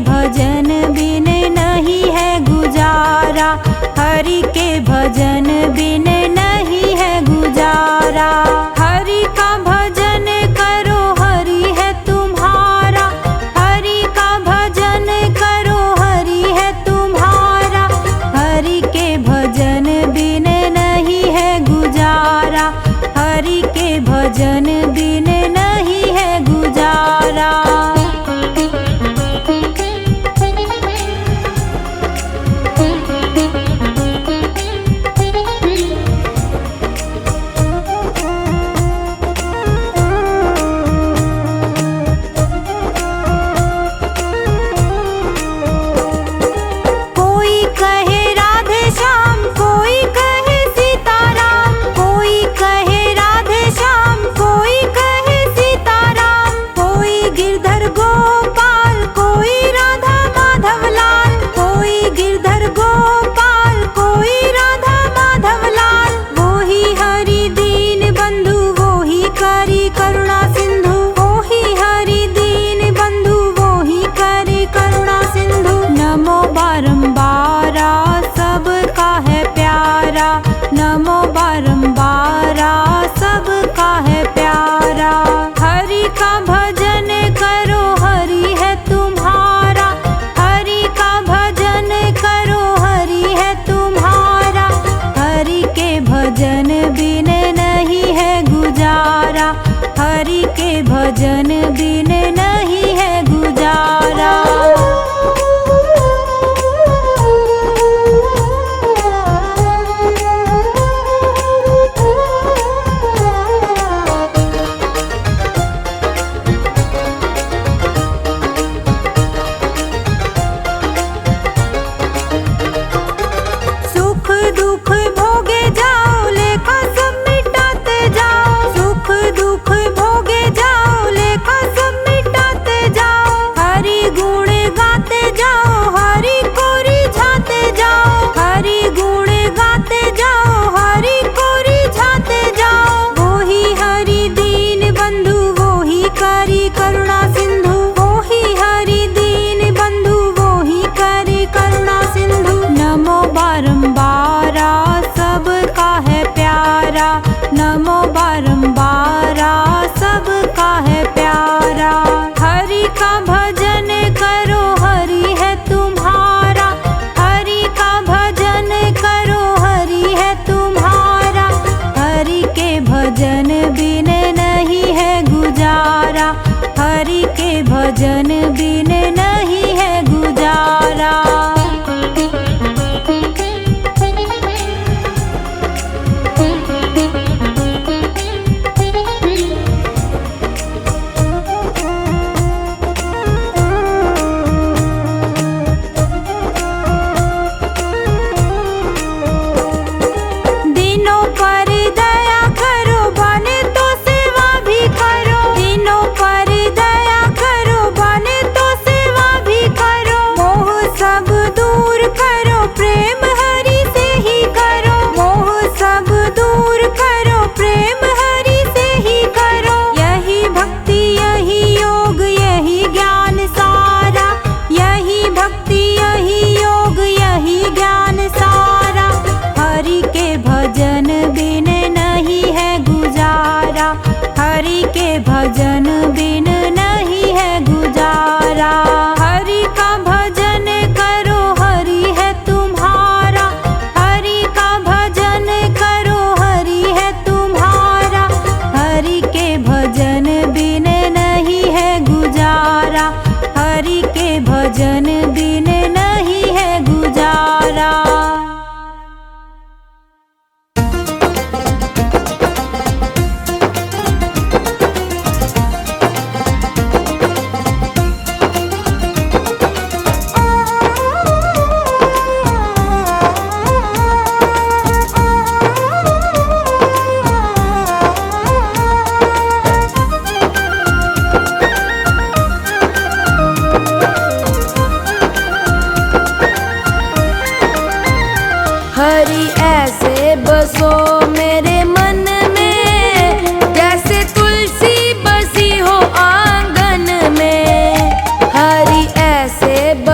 भजन बिन नहीं है गुजारा, हरि के भजन बिन नहीं है गुजारा। हरि का भजन करो हरि है तुम्हारा, हरि का भजन करो हरि है तुम्हारा। हरि के भजन बिन नहीं है गुजारा, हरि के भजन बिन नहीं है गुजारा। कोई कहे राधे श्याम, कोई कहे सीताराम, कोई कहे राधे श्याम, कोई कहे सीताराम। कोई गिरधर गोपाल, कोई राधा माधव लाल, कोई गिरधर गोपाल, कोई राधा माधव लाल। वो ही हरि दीन बंधु, वो ही करी करुणा सिंधु, वो ही हरि दीन बंधु, वो ही करी करुणा सिंधु। नमो बारंबारा सबका है प्यारा, नमो बारंबारा सबका है प्यारा। हरि का भजन करो हरि है तुम्हारा, हरि का भजन करो हरि है तुम्हारा। हरि के भजन बिन नहीं है गुजारा, हरि के भजन बिन नहीं है गुजारा। सुख दुख भोगे जाओ, लेखा सब मिटाते जाओ। सुख दुख भोगे जाओ, लेखा सब मिटाते जाओ। हरि गुण गाते जाओ, हरि को रिझाते जाओ। हरि गुण गाते जाओ, हरि को रिझाते जाओ। वो ही हरि दीन बंधु, वो ही करी करुणा सिंधु, वो ही हरि दीन बंधु, वो ही करी करुणा सिंधु। नमो बारंबारा सबका है प्यारा, नमो बारंबारा सबका है प्यारा। हरि का भजन करो हरि है तुम्हारा, हरि का भजन करो हरि है तुम्हारा। हरि के भजन बिन नहीं है गुजारा, हरि के भजन बिन नहीं है गुजारा। दिनों पर दया करो, बने तो सेवा भी करो। दिनों पर दया करो, बने तो सेवा भी करो। मोह सब दूर करो, प्रेम हरि से ही करो। मोह सब दूर करो, प्रेम हरि से ही करो। यही भक्ति यही योग यही ज्ञान सारा, यही भक्ति यही योग यही ज्ञान सारा। हरि के भजन बिन नहीं है गुजारा, हरि के भजन बिन नहीं है गुजारा। हरि का भजन करो हरि है तुम्हारा, हरि का भजन करो हरि है तुम्हारा। हरि के भजन बिन नहीं है गुजारा, हरि के भजन बिन नहीं है गुजारा।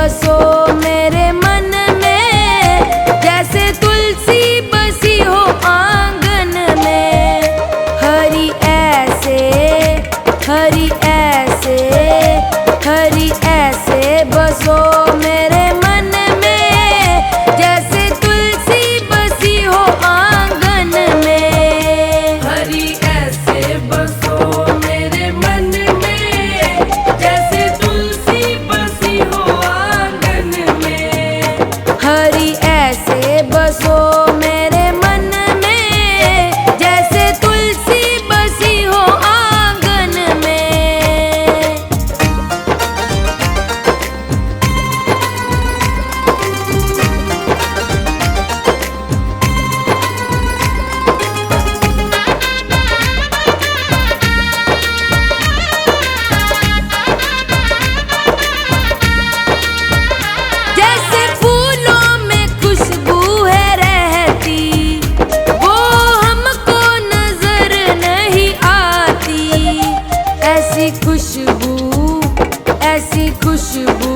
बसो मेरे मन में, जैसे तुलसी बसी हो आंगन में। हरि ऐसे, हरि ऐसे, हरि ऐसे बसो मेरे मन में, जैसे तुलसी बसी हो आंगन में। हरि ऐसे बसो मेरे मन में, जैसे तुलसी बसी हो आंगन में। हरि ऐसे बसो मेरे मन में, जैसे तुलसी बसी हो आंगन में। जैसे फूलों में खुशबू है रहती, वो हमको नजर नहीं आती। ऐसी खुशबू, ऐसी खुशबू,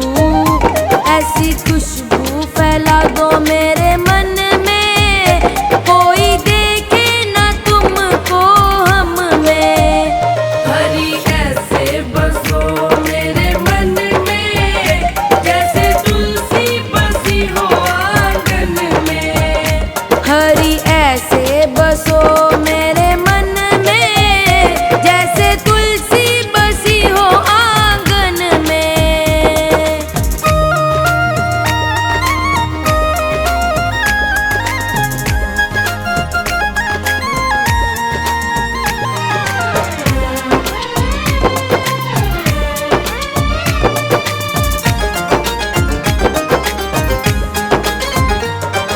ऐसी खुशबू फैला दो मेरे मन में, कोई देखे ना तुमको हम में। हरि ऐसे बसो मेरे मन में, जैसे तुलसी बसी हो आंगन में। हरि ऐसे बसो मेरे मन में, जैसे तुलसी बसी हो आंगन में।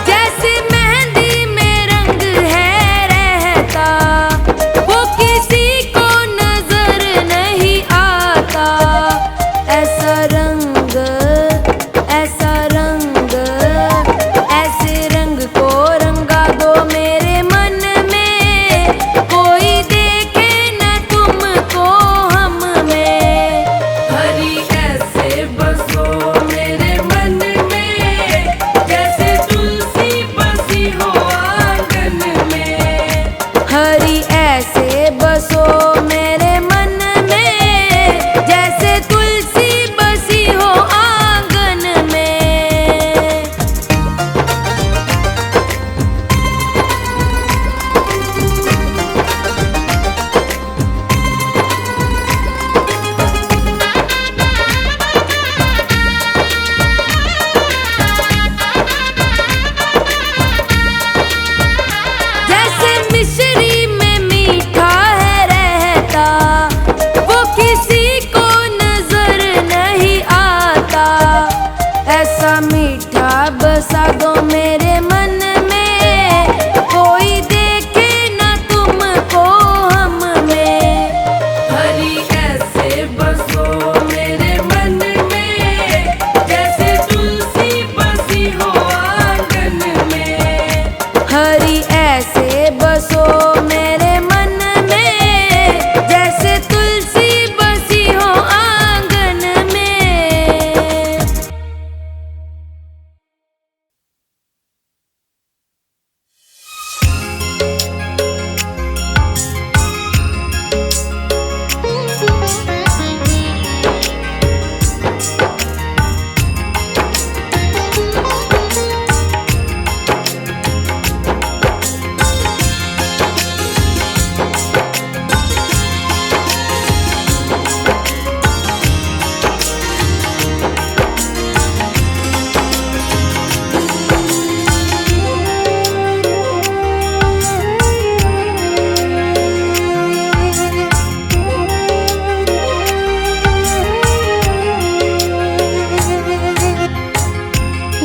जैसे मेहंदी में रंग है रहता, वो किसी को नजर नहीं आता। ऐसा रंग, ऐसा रंग, ऐसे रंग को रंगा दो मेरे मन में, कोई देखे न तुमको हम में। हरि ऐसे बसो मेरे मन में, जैसे तुलसी बसी हो आंगन में। हरि ऐसे बसो मेरे मन में, जैसे तुलसी बसी हो आंगन में। जैसे मिश्री में मीठा है रहता, वो किसी को नजर नहीं आता। ऐसा मीठा बसा दो मेरे मन में, कोई देखे ना तुमको हम में। हरि ऐसे बसो मेरे मन में, जैसे तुलसी बसी हो आंगन में। हरि ऐसे बसो मेरे मन में, जैसे तुलसी बसी हो आंगन में।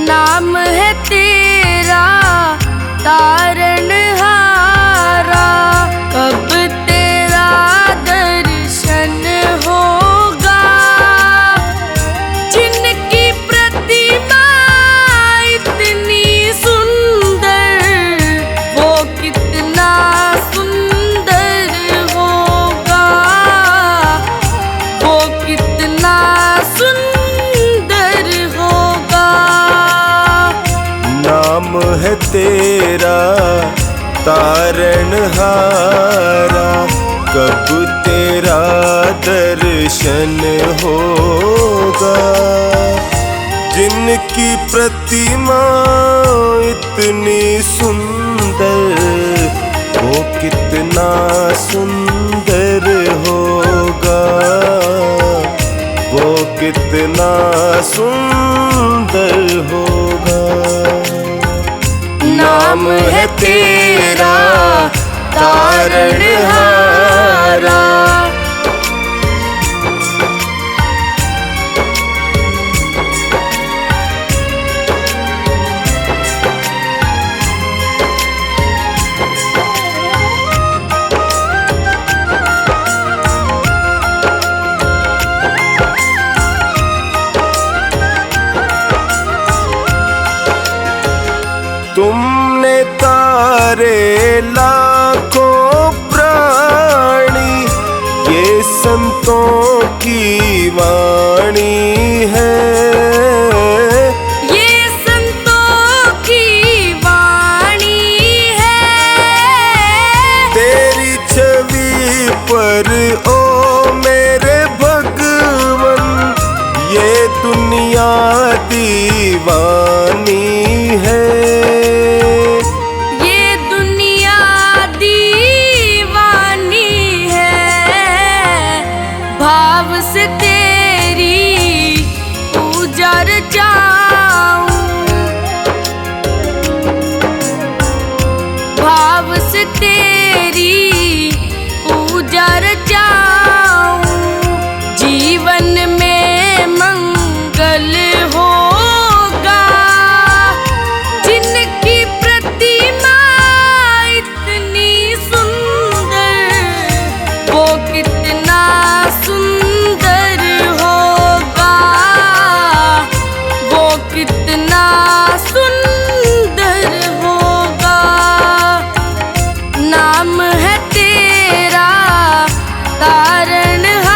नाम है तेरा तारनहारा, कब तेरा दर्शन होगा। जिनकी प्रतिमा इतनी सुंदर, वो कितना सुंदर होगा। वो कितना सुंदर होगा। है तेरा तारणहारा, कब तेरा दर्शन होगा। जिनकी प्रतिमा इतनी सुंदर, वो कितना सुंदर होगा, वो कितना सुंदर होगा। नाम है तेरा तारणहारा। तुमने तारे लाखों प्राणी, ये संतों की वाणी है। ये संतों की वाणी है। तेरी छवि पर ओ मेरे भगवन, ये दुनिया दीवानी है। भाव से तेरी पूजा रचाऊं, भाव से तेरी पूजा रचाऊं। जीवन में मंगल होगा, जिनकी प्रतिमा इतनी सुंदर, वो कितना सुंदर होगा, वो कितना सुंदर होगा। नाम है तेरा तारणहारा।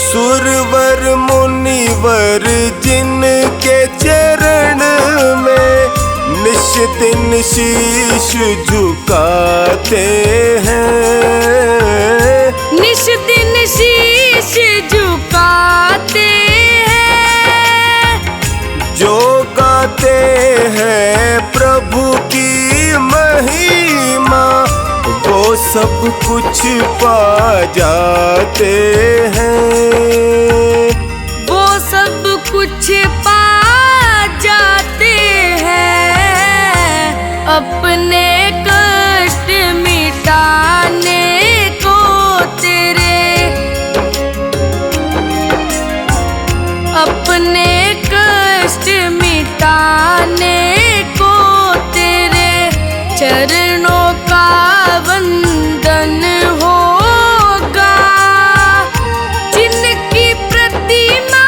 सुरवर मुनिवर जिनके चरण में निश दिन शीश झुकाते हैं, निश दिन शीश झुकाते हैं। जो गाते हैं प्रभु की महिमा, वो सब कुछ पा जाते हैं, वो सब कुछ पा जाते हैं। अपने कष्ट मिटाने को तेरे, अपने कष्ट मिटाने को तेरे चरणों का वंदन होगा। जिनकी प्रतिमा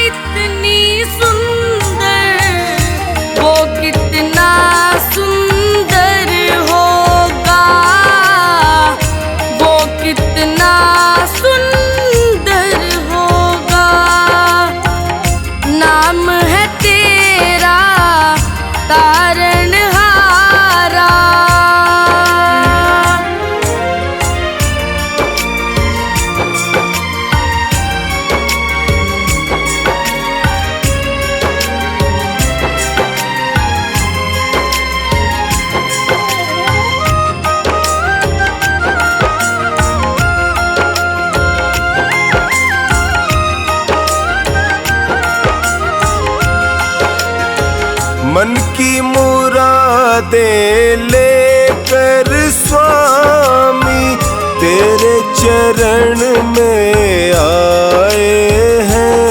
इतनी सुंदर, वो कितना सुंदर होगा, वो कितना सुंदर होगा। नाम है तेरा तारणहारा। मन की मुरादें लेकर स्वामी तेरे चरण में आए हैं,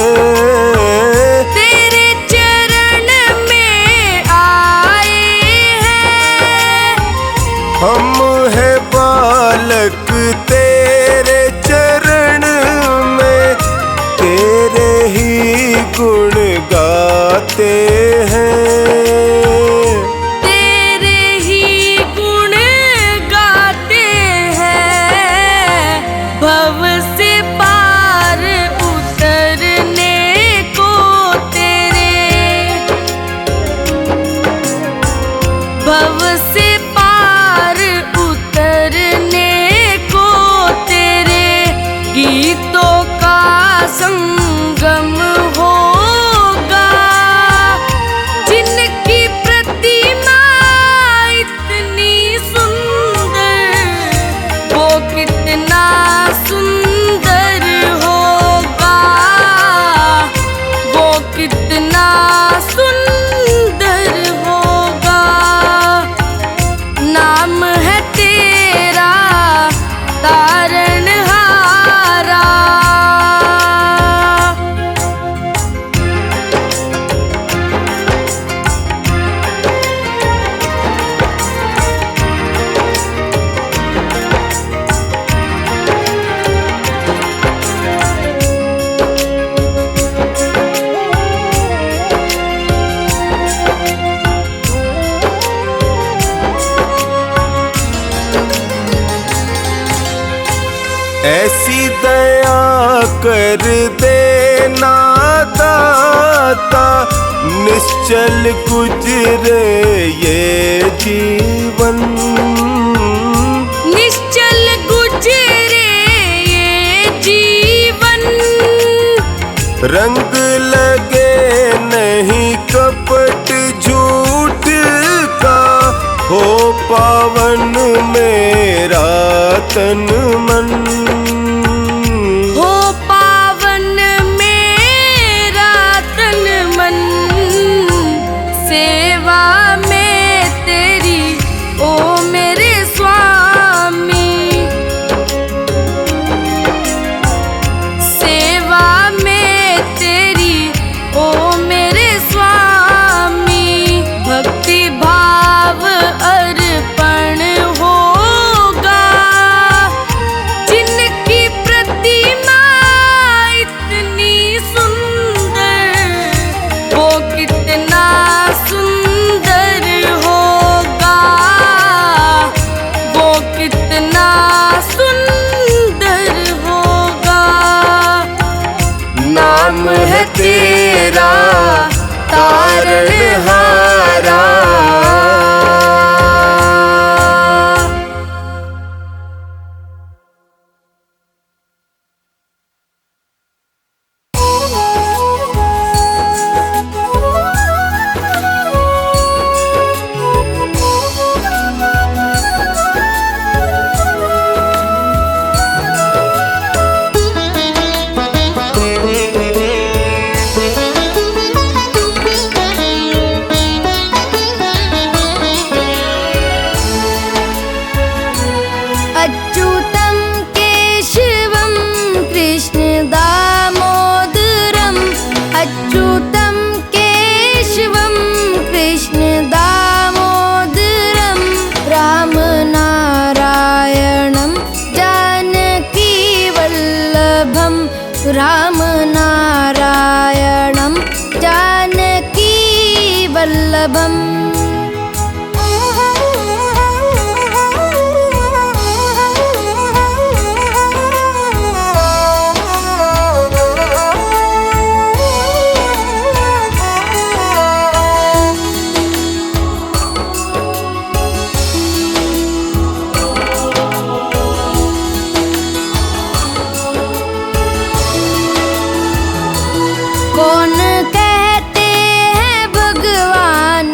तेरे चरण में आए हैं। गाते हैं। तेरे ही गुण गाते हैं, भव से पार उतरने को तेरे, भव से पार उतरने को तेरे गीतों का संगम होगा। जिनकी प्रतिमा इतनी सुंदर, वो कितना सुंदर होगा, वो कितना सुंदर होगा। नाम है तेरा तारणहारा। ऐसी दया कर देना दाता, निश्चल गुजरे ये जीवन। निश्चल गुजरे ये जीवन, रंग लगे नहीं कपट झूठ का, हो पावन मेरा तन मन। हो पावन मेरा तन मन, सेवा में तेरी ओ मेरे स्वामी, सेवा में तेरी ओ मेरे स्वामी। भक्ति भाव अर्पण होगा। जिनकी प्रतिमा इतनी सुंदर, वो कितना सुंदर होगा, वो कितना सुंदर होगा। नाम है तेरा तारणहारा। अच्युतं केशवं कृष्ण दामोदरम्, अच्युतं केशवं कृष्ण दामोदरम्, राम नारायणं जानकी वल्लभं, राम नारायणं जानकी वल्लभम्। कौन कहते हैं भगवान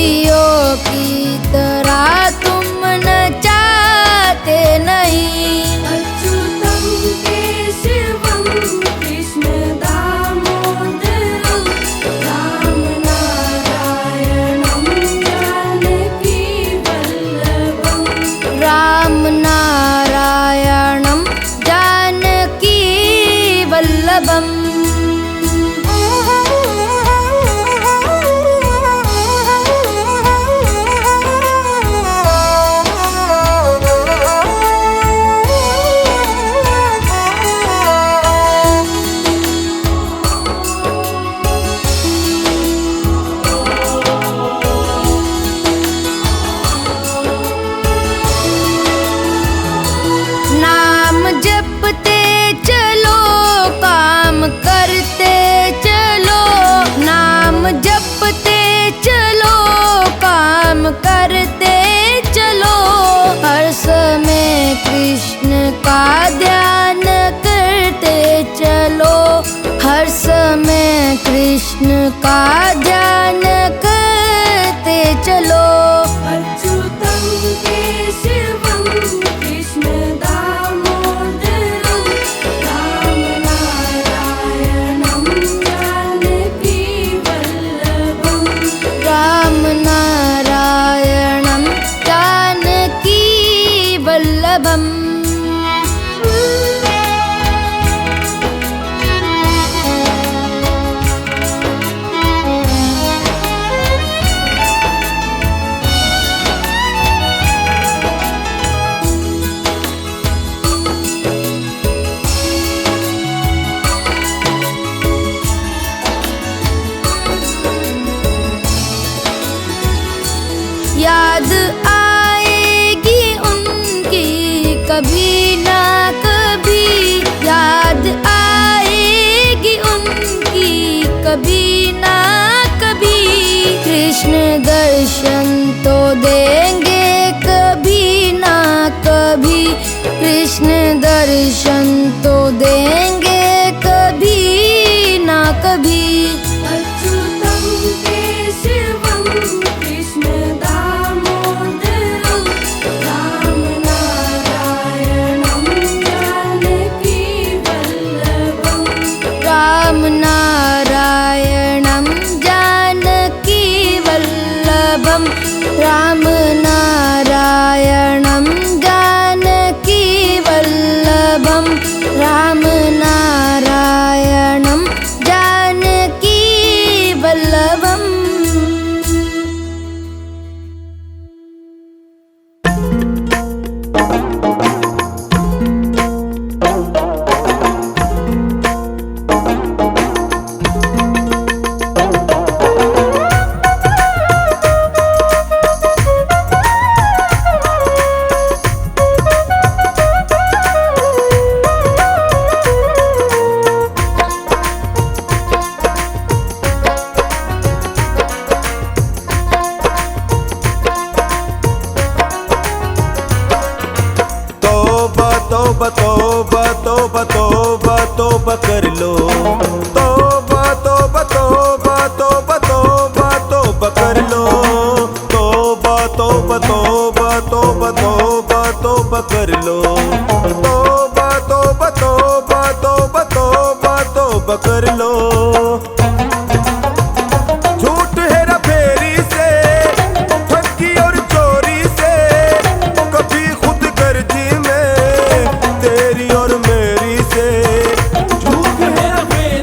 गोपियों की तरह तुम नचाते नहीं। अच्युतं केशवं कृष्ण दामोदरं राम नारायणं जानकी वल्लभं। राम नारायणं जानकी वल्लभम्। नाम जपते चलो काम करते चलो। नाम जपते चलो काम करते चलो। हर समय कृष्ण का ध्यान करते चलो। हर समय कृष्ण का ध्यान करते चलो। अच्युतं केशवं कृष्ण दामोदरं राम नारायणं जानकी वल्लभं। राम नारायणं जानकी वल्लभम्। याद आएगी उनकी कभी ना कभी। याद आएगी उनकी कभी ना कभी। कृष्ण दर्शन तो देंगे कभी ना कभी। कृष्ण दर्शन तो देंगे कभी ना कभी। अच्युतं केशवं कृष्ण दामोदरं राम नारायणं जानकी वल्लभं। राम नारायणं जानकी वल्लभं। राम नारायणं जानकी वल्लभं। राम नारायणं जानकी वल्लभम्। तौबा तौबा तौबा तौबा तौबा कर लो। तौबा तौबा तौबा तौबा तौबा तौबा कर लो। तौबा तौबा तौबा तौबा तौबा तौबा कर लो। तौबा तौबा तौबा तौबा तौबा तौबा कर लो। झूठ हेरा फेरी से ठगी और चोरी से कभी खुद गर्जी में तेरी और मेरी से। झूठ हेरा फेरी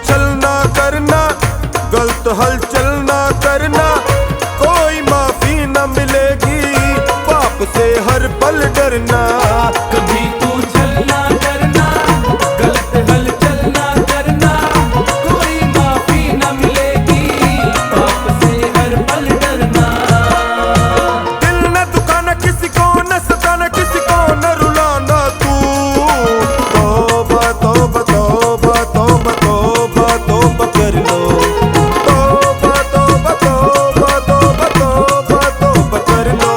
उछल ना करना, गलत हलचल ना करना, कोई माफी न मिलेगी, पाप से हर पल डरना। कभी तू छल ना करना, गलत हलचल ना करना, कोई माफी न मिलेगी, पाप से हर पल डरना। दिल न दुखाना किसी को, न सताना किसी को, न रुलाना तू। तौबा तौबा तौबा तौबा तौबा तौबा कर लो। तौबा तौबा तौबा तौबा तौबा तौबा कर लो।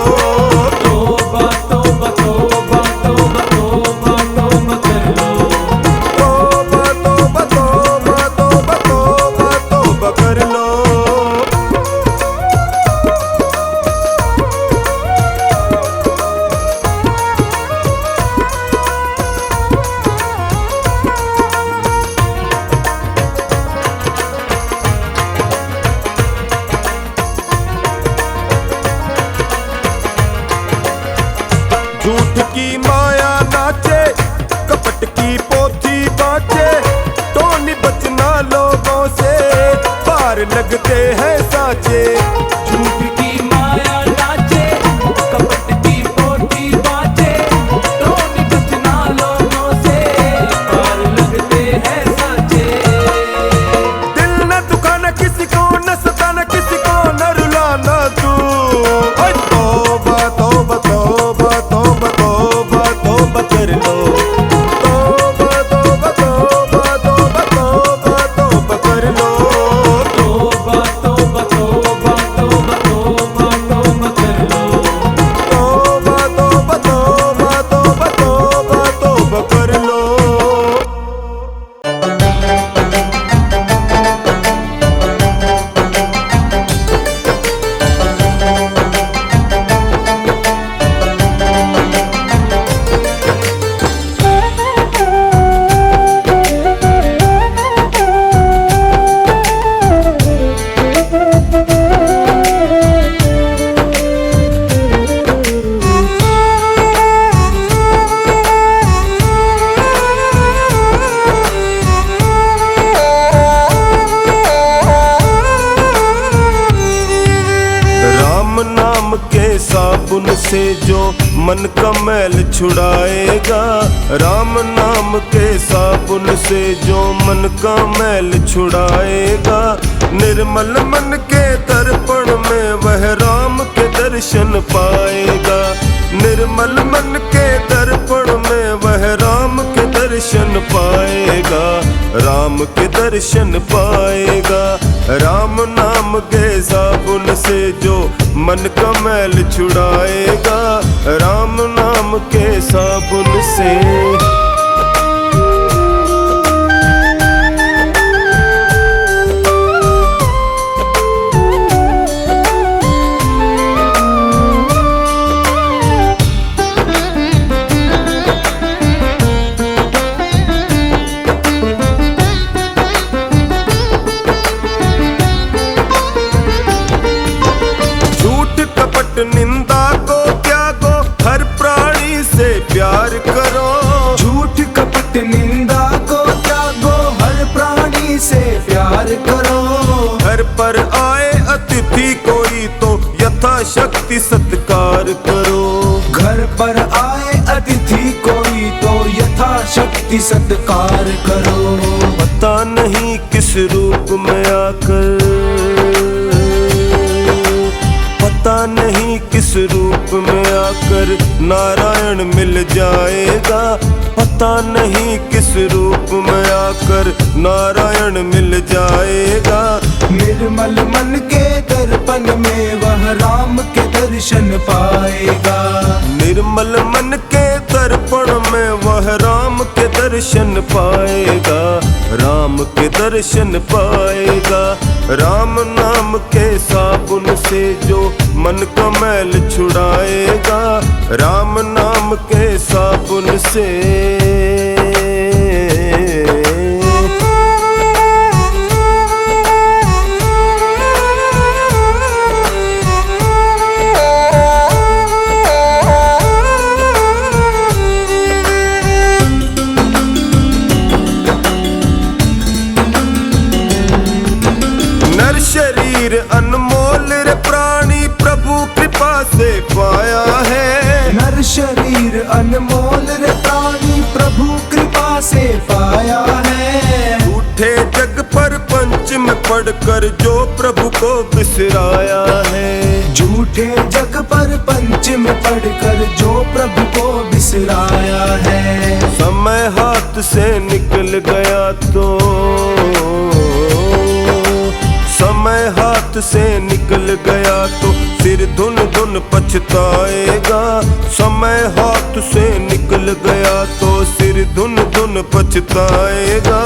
तौबा तौबा तौबा तौबा तौबा तौबा कर लो। तौबा तौबा तौबा तौबा तौबा तौबा कर लो। झूठ की माया नाचे, कपट की पोथी बाँचे, टोनी बचना लोगों से, पार लगते हैं साचे। झूठ की माया नाचे, कपट की पोथी बाँचे, टोनी बचना लोगों से, पार लगते हैं साचे। दिल न दुखाना किसी को, न सताना किसी को, न रुलाना तू। ओए तौबा तौबा तौबा तौबा तौबा तौबा कर लो। तौबा तौबा तौबा तौबा तौबा तौबा कर लो। तौबा तौबा तौबा तौबा तौबा तौबा कर लो। तौबा तौबा तौबा तौबा तौबा तौबा कर लो। राम नाम के साबुन से जो मन का मैल छुड़ाएगा, राम नाम के साबुन से जो मन का मैल छुड़ाएगा, निर्मल मन के दर्पण में वह राम के दर्शन पाएगा। निर्मल मन के दर्पण में वह राम के दर्शन पाएगा, राम के दर्शन पाएगा। राम नाम के साबुन से जो मन का मैल छुड़ाएगा, राम नाम के साबुन से। झूठ कपट निंदा को त्यागो, हर प्राणी से प्यार करो। झूठ कपट निंदा को त्यागो, हर प्राणी से प्यार करो। घर पर आए अतिथि कोई तो यथाशक्ति सत्कार करो। घर पर आए अतिथि कोई तो यथाशक्ति सत्कार करो। पता नहीं किस रूप में आकर, पता नहीं किस रूप में आकर नारायण मिल जाएगा। पता नहीं किस रूप में आकर नारायण मिल जाएगा। निर्मल मन के दर्पण में वह राम के दर्शन पाएगा। निर्मल मन के दर्पण में वह राम के दर्शन पाएगा, राम के दर्शन पाएगा। राम नाम के साबुन से जो मन का मैल छुड़ाएगा, राम नाम के साबुन से। शरीर अनमोल रे प्राणी प्रभु कृपा से पाया है। नर शरीर अनमोल रे प्राणी प्रभु कृपा से पाया है। झूठे जग पर पंच में पढ़कर जो प्रभु को बिसराया है। झूठे जग पर पंच में पढ़कर जो प्रभु को बिसराया है। समय हाथ से निकल गया तो समय हाथ से निकल गया तो सिर धुन धुन पछताएगा। समय हाथ से निकल गया तो सिर धुन धुन पछताएगा।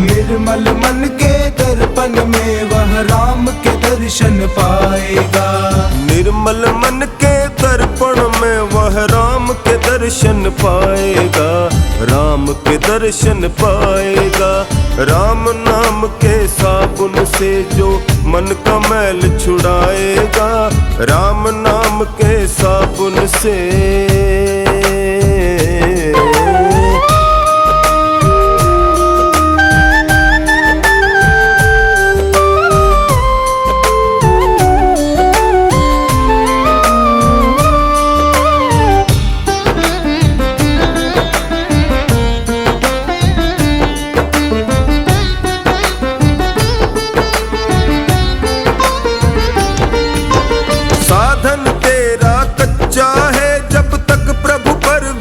निर्मल मन के दर्पण में वह राम के दर्शन पाएगा। निर्मल मन के दर्पण में वह राम के दर्शन पाएगा। राम के दर्शन पाएगा। राम नाम के साबुन से जो मन का मैल छुड़ाएगा। राम नाम के साबुन से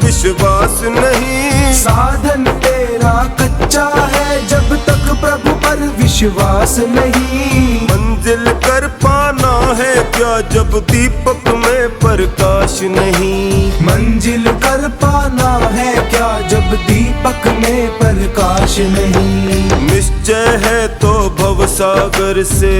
विश्वास नहीं। साधन तेरा कच्चा है जब तक प्रभु पर विश्वास नहीं। मंजिल कर पाना है क्या जब दीपक में प्रकाश नहीं। मंजिल कर पाना है क्या जब दीपक में प्रकाश नहीं। निश्चय है तो भवसागर से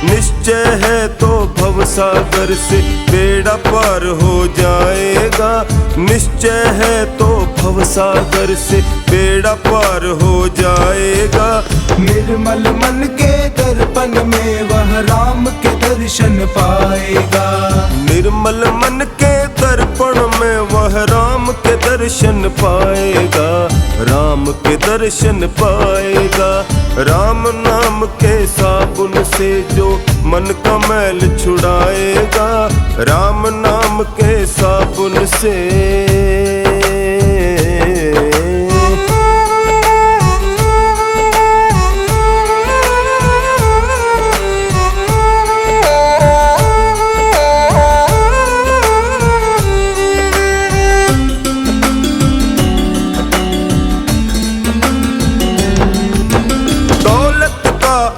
निश्चय है तो भवसागर से बेड़ा पार हो जाएगा। निश्चय है तो भवसागर से बेड़ा पार हो जाएगा। निर्मल मन के दर्पण में वह राम के दर्शन पाएगा। निर्मल मन के दर्पण में वह राम के दर्शन पाएगा। राम के दर्शन पाएगा। राम नाम के साबुन से जो मन का मैल छुड़ाएगा। राम नाम के साबुन से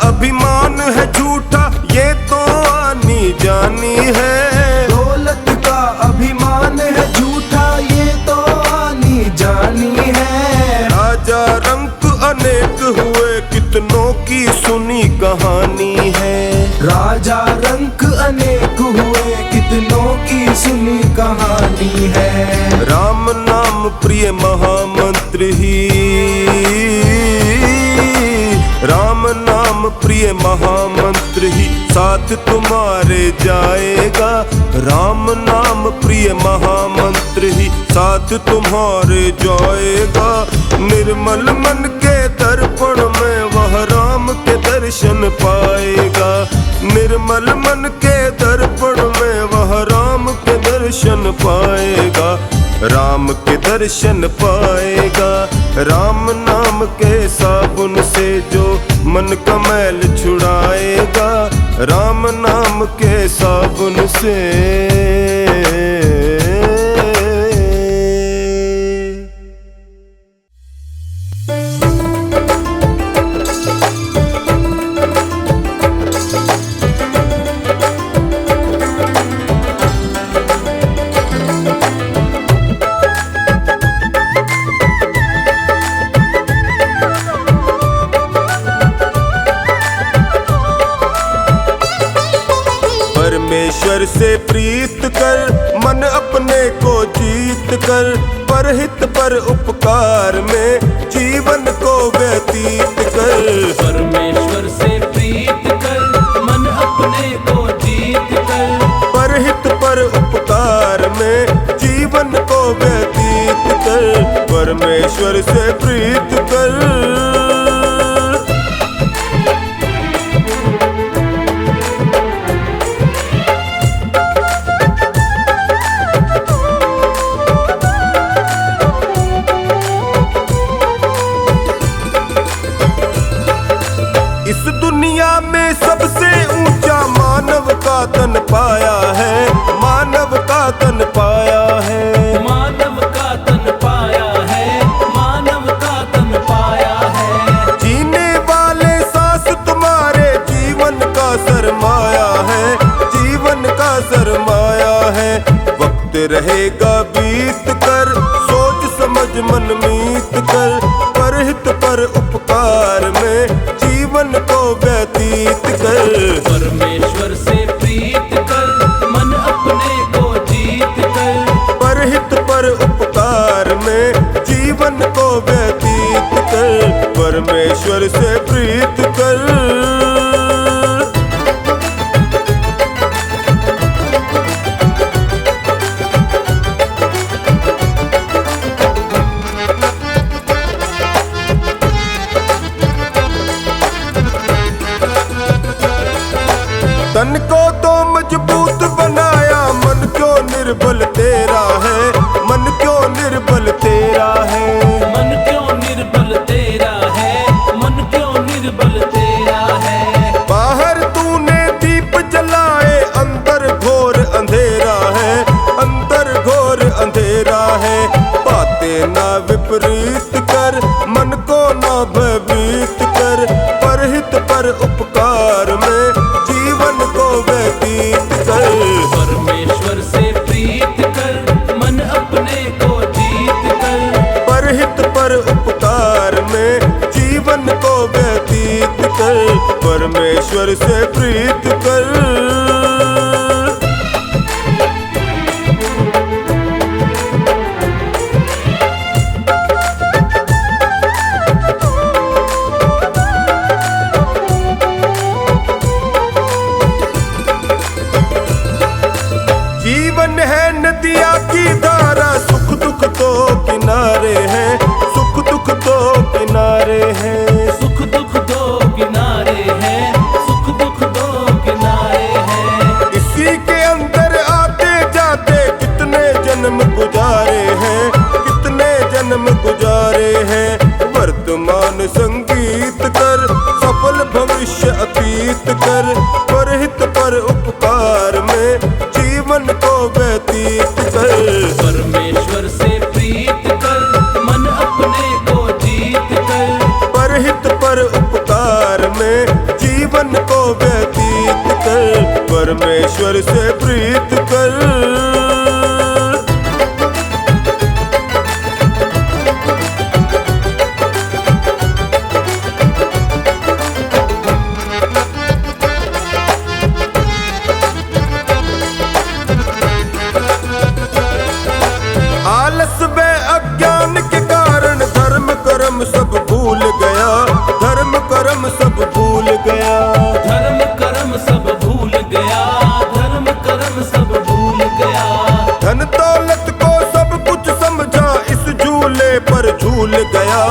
अभिमान है झूठा ये तो आनी जानी है। दौलत का अभिमान है झूठा ये तो आनी जानी है। राजा रंक अनेक हुए कितनों की सुनी कहानी है। राजा रंक अनेक हुए कितनों की सुनी कहानी है। राम नाम प्रिय महामंत्र ही राम नाम प्रिय महामंत्र ही साथ तुम्हारे जाएगा। राम नाम प्रिय महामंत्र ही साथ तुम्हारे जाएगा। निर्मल मन के दर्पण में वह राम के दर्शन पाएगा। निर्मल मन के दर्पण में वह राम के दर्शन पाएगा। राम के दर्शन पाएगा। राम नाम के साबुन से जो मन का मैल छुड़ाएगा। राम नाम के साबुन से परमेश्वर से प्रीत कर मन अपने को जीत कर। परहित पर उपकार में जीवन को व्यतीत कर। परमेश्वर से प्रीत कर मन अपने को जीत कर। परहित पर उपकार में जीवन को व्यतीत कर। परमेश्वर से प्रीत कर रहेगा बीत कर, सोच समझ मन मीत कर, परहित पर उपकार में जीवन को व्यतीत कर। परमेश्वर से प्रीत कर मन अपने को जीत कर, परहित पर उपकार में जीवन को व्यतीत कर, परमेश्वर से प्रीत कर। तन को तो मजबूत बनाया, मन क्यों निर्बल तेरा है, मन क्यों निर्बल तेरा है, मन क्यों निर्बल तेरा है, मन क्यों निर्बल तेरा है। बाहर तूने दीप जलाए, अंदर घोर अंधेरा है, अंदर घोर अंधेरा है। बातें ना विपरीत कर, मन को ना भयभीत कर, परहित पर उपकार में जीवन को व्यतीत कर। परमेश्वर से प्रीत कर मन अपने को जीत कर, परहित पर उपकार में जीवन को व्यतीत कर, परमेश्वर से प्रीत कर। जीवन है नदिया की धारा, सुख दुख तो किनारे हैं, सुख दुख तो किनारे हैं, सुख दुख दो किनारे हैं, सुख दुख दो किनारे हैं। इसी के अंदर आते जाते कितने जन्म गुजारे हैं, कितने जन्म गुजारे हैं। वर्तमान संगीत कर, सफल भविष्य अतीत कर, परहित पर उपकार में जीवन को व्यतीत कर। परमेश्वर से प्रीत कर मन अपने को जीत कर, परहित पर उपकार में जीवन को व्यतीत कर, परमेश्वर से प्रीत कर। आलस व अज्ञान के कारण धर्म कर्म सब भूल गया, धर्म कर्म सब भूल गया, धर्म कर्म सब भूल गया, धर्म कर्म सब भूल गया। धन दौलत को सब कुछ समझा, इस झूले पर झूल गया,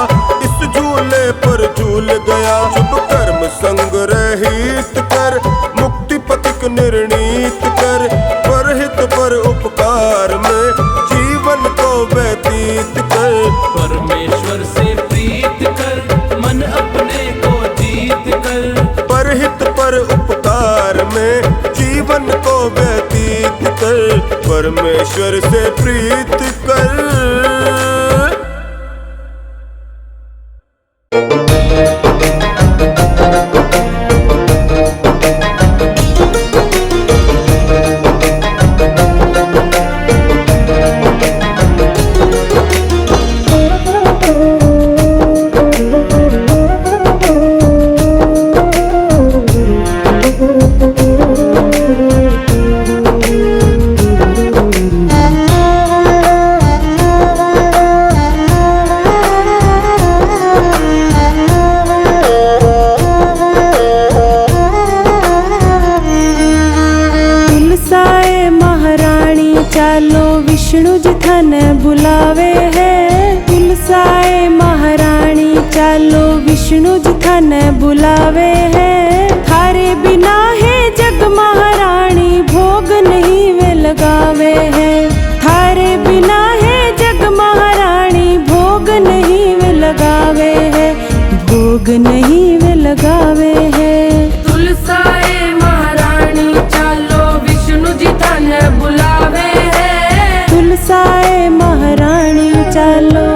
इस झूले पर झूल गया। शुभ कर्म संग रहित कर, मुक्ति पथिक निर्णीत कर, परहित पर उपकार में जीवन को व्यतीत कर। परमेश्वर से प्रीत कर मन अपने को जीत कर, परहित पर उपकार में जीवन को व्यतीत कर, परमेश्वर से प्रीत कर। बुलावे है। तुलसाए महारानी चालो विष्णु जी थाने बुलावे है। थारे बिना है जग महारानी भोग नहीं वे लगावे है। थारे बिना है जग महारानी भोग नहीं वे लगावे है। भोग नहीं वे लगावे है। तुलसाए महारानी चालो विष्णु जी थाने बुलावे है। तुलसाए महारानी चालो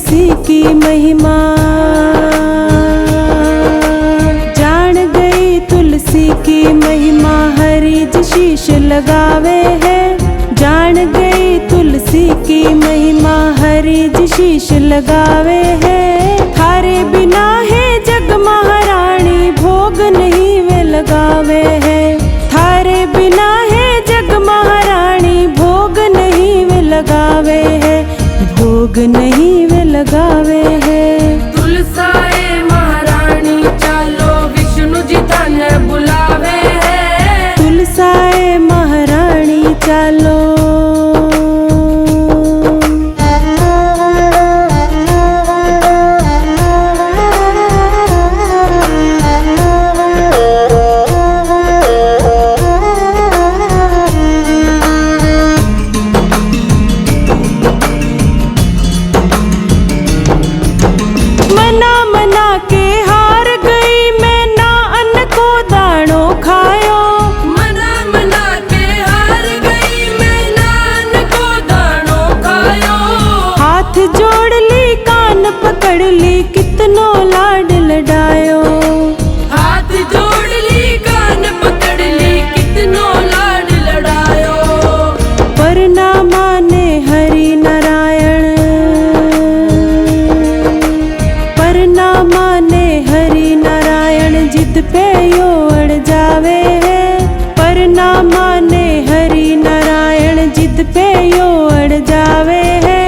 तुलसी की महिमा, जान गई तुलसी की महिमा, हरि जी शीश लगावे है। जान गई तुलसी की महिमा, हरि जी शीश लगावे है। थारे बिना है जग महारानी, भोग नहीं वे लगावे है। थारे बिना है जग महारानी, भोग नहीं वे लगावे है। भोग नहीं वे लगावे है। तुलसाए महारानी चालो, विष्णु जी थाने बुलावे है। तुलसाए महारानी चालो। मना मना के हार गई मैं, ना अन्न को दानो खायो। मना मना के हार गई मैं, नान को दानो खायो। हाथ जोड़ ली कान पकड़ ली, कितनो लाड लडायो। हाथ जोड़ ली कान पकड़ ली, कितनो लाड लड़ायो। पर ना माने हरि नारायण, पर ना माने हरि नारायण, जिद पे यो अड़ जावे है। पर ना माने हरि नारायण, जिद पे यो अड़ जावे है।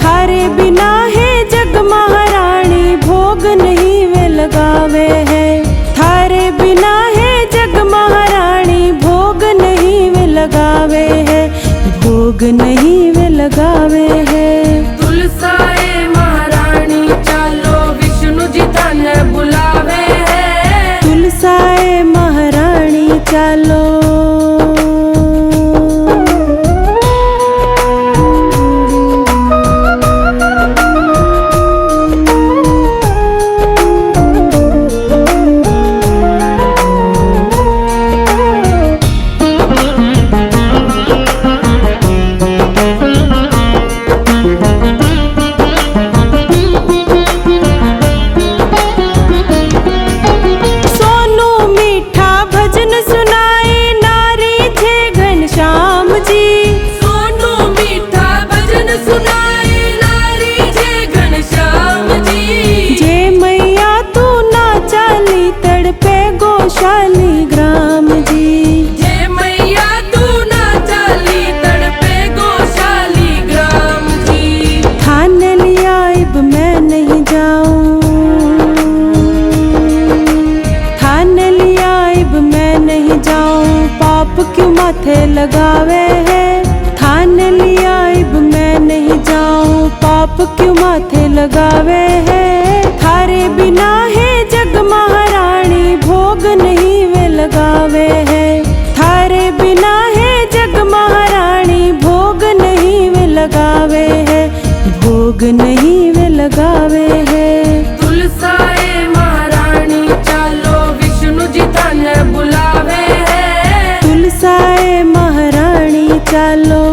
थारे बिना है जग महारानी, भोग नहीं वे लगावे है। थारे बिना है जग महारानी, भोग नहीं वे लगावे है। भोग नहीं वे लगावे है। तुलसाए महारानी चालो, विष्णु जी थाने बुलावे है। तुलसाए महारानी चालो। सोनू मीठा भजन सुनाए, नारी छे घनश्याम जी। सोनू मीठा भजन सुनाए, नारी जय घनश्याम जी। जे मैया तू ना चाली, तड़पे गौशाली ग्राम जी। जय मैया तू ना चाली, तड़पे गौशाली ग्राम जी। थान लिया अब मैं नहीं जाऊं, थान लिया अब मैं नहीं जाऊं, पाप क्यों माथे लगावे है। थान लिया अब मैं नहीं जाऊं, पाप क्यों माथे लगावे है। थारे बिना है जग महारानी, भोग नहीं वे लगावे है। थारे बिना है जग महारानी, भोग नहीं वे लगावे है। भोग नहीं वे लगावे है। तुलसाए महारानी चालो, विष्णु जी थाने बुलावे है। तुलसाए महारानी चालो।